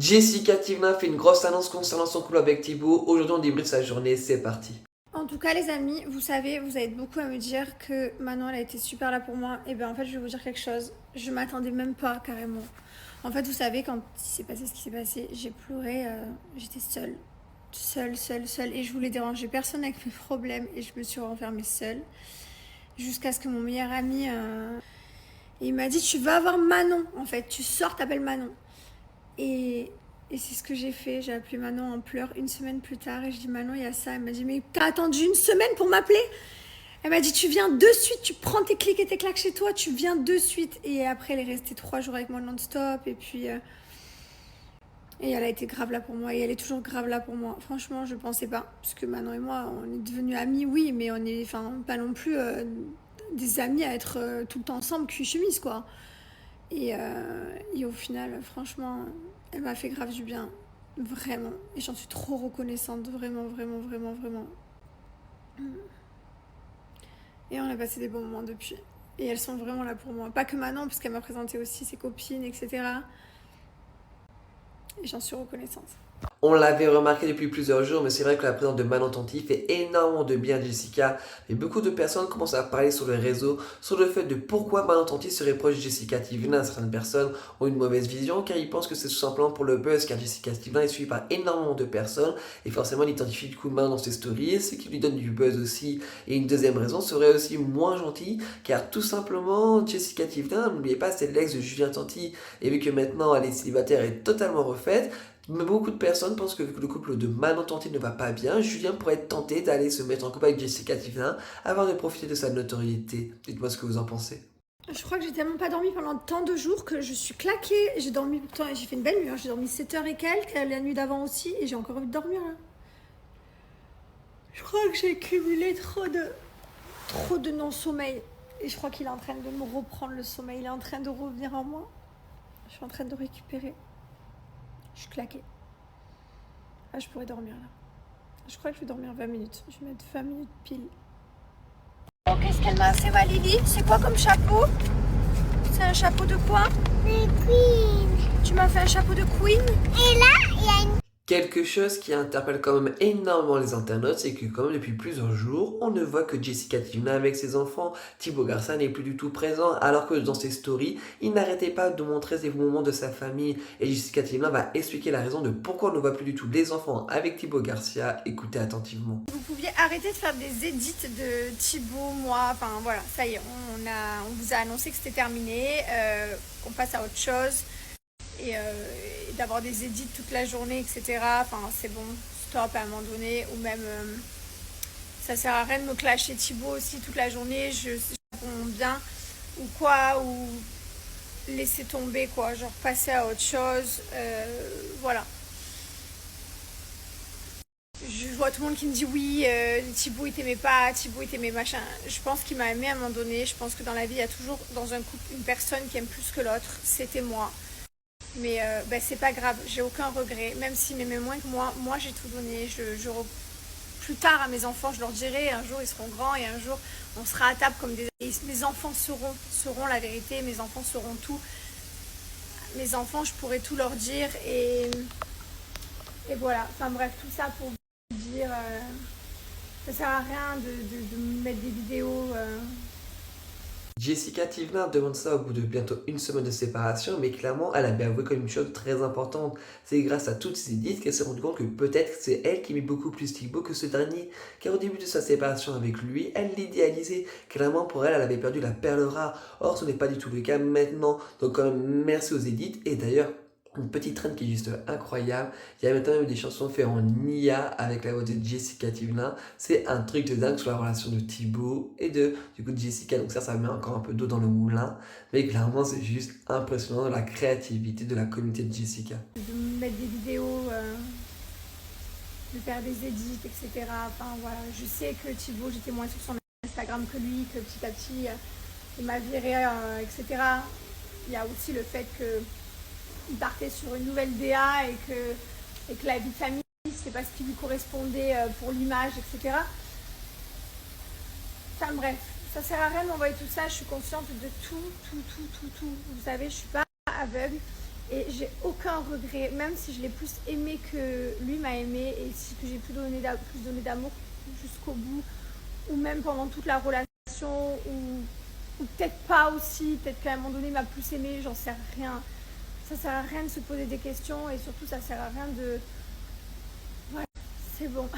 Jessica Tivna fait une grosse annonce concernant son couple avec Thibaut. Aujourd'hui, on débriefe sa journée. C'est parti. En tout cas, les amis, vous savez, vous êtes beaucoup à me dire que Manon, elle a été super là pour moi. Et bien, en fait, je vais vous dire quelque chose. Je m'attendais même pas, carrément. En fait, vous savez, quand il s'est passé ce qui s'est passé, j'ai pleuré. J'étais seule. Seule. Et je voulais déranger personne avec mes problèmes. Et je me suis renfermée seule. Jusqu'à ce que mon meilleur ami... il m'a dit, tu vas avoir Manon, en fait. Tu sors, t'appelles Manon. Et, et c'est ce que j'ai fait. J'ai appelé Manon en pleurs une semaine plus tard. Et je dis, Manon, il y a ça. Elle m'a dit, mais t'as attendu une semaine pour m'appeler? Elle m'a dit, tu viens de suite. Tu prends tes clics et tes claques chez toi. Tu viens de suite. Et après, elle est restée 3 jours avec moi non-stop. Et puis... et elle a été grave là pour moi. Et elle est toujours grave là pour moi. Franchement, je pensais pas. Parce que Manon et moi, on est devenus amis, oui. Mais on est... Enfin, pas non plus des amis à être tout le temps ensemble, cul-chemise, quoi. Et au final, franchement, elle m'a fait grave du bien. Vraiment. Et j'en suis trop reconnaissante. Vraiment. Et on a passé des bons moments depuis. Et elles sont vraiment là pour moi. Pas que Manon, parce qu'elle m'a présenté aussi ses copines, etc. Et j'en suis reconnaissante. On l'avait remarqué depuis plusieurs jours, mais c'est vrai que la présence de Manon Tanti fait énormément de bien à Jessica. Et beaucoup de personnes commencent à parler sur les réseaux sur le fait de pourquoi Manon Tanti serait proche de Jessica Tivna. Certaines personnes ont une mauvaise vision car ils pensent que c'est tout simplement pour le buzz, car Jessica Tivna est suivie par énormément de personnes et forcément elle identifie du coup Manon dans ses stories, ce qui lui donne du buzz aussi. Et une deuxième raison serait aussi moins gentille, car tout simplement Jessica Tivna, n'oubliez pas, c'est l'ex de Julien Tanti, et vu que maintenant elle est célibataire et totalement refaite, mais beaucoup de personnes pensent que vu que le couple de Manon Tanti ne va pas bien, Julien pourrait être tenté d'aller se mettre en couple avec Jessica Tivna avant de profiter de sa notoriété. Dites-moi ce que vous en pensez. Je crois que j'ai tellement pas dormi pendant tant de jours que je suis claquée. J'ai dormi, j'ai fait une belle nuit, hein. J'ai dormi 7 heures et quelques, la nuit d'avant aussi, et j'ai encore envie de dormir là. Je crois que j'ai cumulé trop de non-sommeil. Et je crois qu'il est en train de me reprendre le sommeil, il est en train de revenir en moi. Je suis en train de récupérer. Je suis claquée. Ah, je pourrais dormir là. Je crois que je vais dormir 20 minutes. Je vais mettre 20 minutes pile. Oh, qu'est-ce qu'elle m'a fait, ma Lily? C'est quoi comme chapeau? C'est un chapeau de quoi? The Queen. Tu m'as fait un chapeau de Queen? Et là, il y a une... Quelque chose qui interpelle quand même énormément les internautes, c'est que quand même depuis plusieurs jours, on ne voit que Jessica Tivna avec ses enfants. Thibaut Garcia n'est plus du tout présent, alors que dans ses stories, il n'arrêtait pas de montrer des moments de sa famille. Et Jessica Tivna va expliquer la raison de pourquoi on ne voit plus du tout les enfants avec Thibaut Garcia. Écoutez attentivement. Vous pouviez arrêter de faire des edits de Thibaut, moi, enfin voilà, ça y est, on vous a annoncé que c'était terminé, qu'on passe à autre chose. Et d'avoir des edits toute la journée, etc. Enfin, c'est bon, stop à un moment donné. Ou même, ça sert à rien de me clasher Thibaut aussi toute la journée. Je réponds bien ou quoi, ou laisser tomber quoi, genre passer à autre chose. Voilà. Je vois tout le monde qui me dit oui, Thibaut il t'aimait pas, Thibaut il t'aimait machin. Je pense qu'il m'a aimé à un moment donné. Je pense que dans la vie, il y a toujours dans un couple une personne qui aime plus que l'autre. C'était moi. Mais c'est pas grave, j'ai aucun regret. Même s'ils m'aimaient moins que moi j'ai tout donné. Plus tard à mes enfants, je leur dirai, un jour ils seront grands et un jour on sera à table comme des... Et mes enfants seront la vérité, mes enfants seront tout. Mes enfants, je pourrai tout leur dire et voilà. Enfin bref, tout ça pour vous dire, ça sert à rien de me mettre des vidéos... Jessica Tivna demande ça au bout de bientôt une semaine de séparation, mais clairement, elle avait avoué comme une chose très importante. C'est grâce à toutes ces édits qu'elle s'est rendue compte que peut-être c'est elle qui aimait beaucoup plus Thibaut que ce dernier. Car au début de sa séparation avec lui, elle l'idéalisait. Clairement, pour elle, elle avait perdu la perle rare. Or, ce n'est pas du tout le cas maintenant. Donc, quand même, merci aux édits. Et d'ailleurs, une petite trend qui est juste incroyable. Il y a maintenant même des chansons faites en IA avec la voix de Jessica Tivna. C'est un truc de dingue sur la relation de Thibaut et de Jessica. Donc ça met encore un peu d'eau dans le moulin. Mais clairement, c'est juste impressionnant la créativité de la communauté de Jessica. De me mettre des vidéos... de faire des edits, etc. Enfin voilà, je sais que Thibaut, j'étais moins sur son Instagram que lui, que petit à petit, il m'a viré, etc. Il y a aussi le fait qu'il partait sur une nouvelle DA et que la vie de famille, c'était pas ce qui lui correspondait pour l'image, etc. Enfin bref, ça sert à rien de m'envoyer tout ça, je suis consciente de tout. Vous savez, je suis pas aveugle Et j'ai aucun regret, même si je l'ai plus aimé que lui m'a aimé et si que j'ai plus donné d'amour jusqu'au bout, ou même pendant toute la relation, ou peut-être pas aussi, peut-être qu'à un moment donné il m'a plus aimé, j'en sais rien. Ça sert à rien de se poser des questions et surtout ça sert à rien de... Ouais, c'est bon.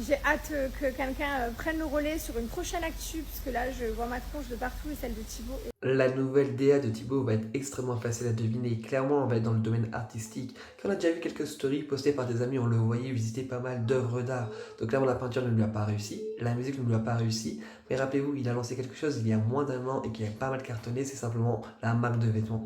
J'ai hâte que quelqu'un prenne le relais sur une prochaine actu, puisque là je vois ma tronche de partout et celle de Thibaut. La nouvelle DA de Thibaut va être extrêmement facile à deviner. Clairement, on va être dans le domaine artistique. Quand on a déjà vu quelques stories postées par des amis, on le voyait visiter pas mal d'œuvres d'art. Donc clairement, la peinture ne lui a pas réussi, la musique ne lui a pas réussi. Mais rappelez-vous, il a lancé quelque chose il y a moins d'un an et qui a pas mal cartonné, c'est simplement la marque de vêtements.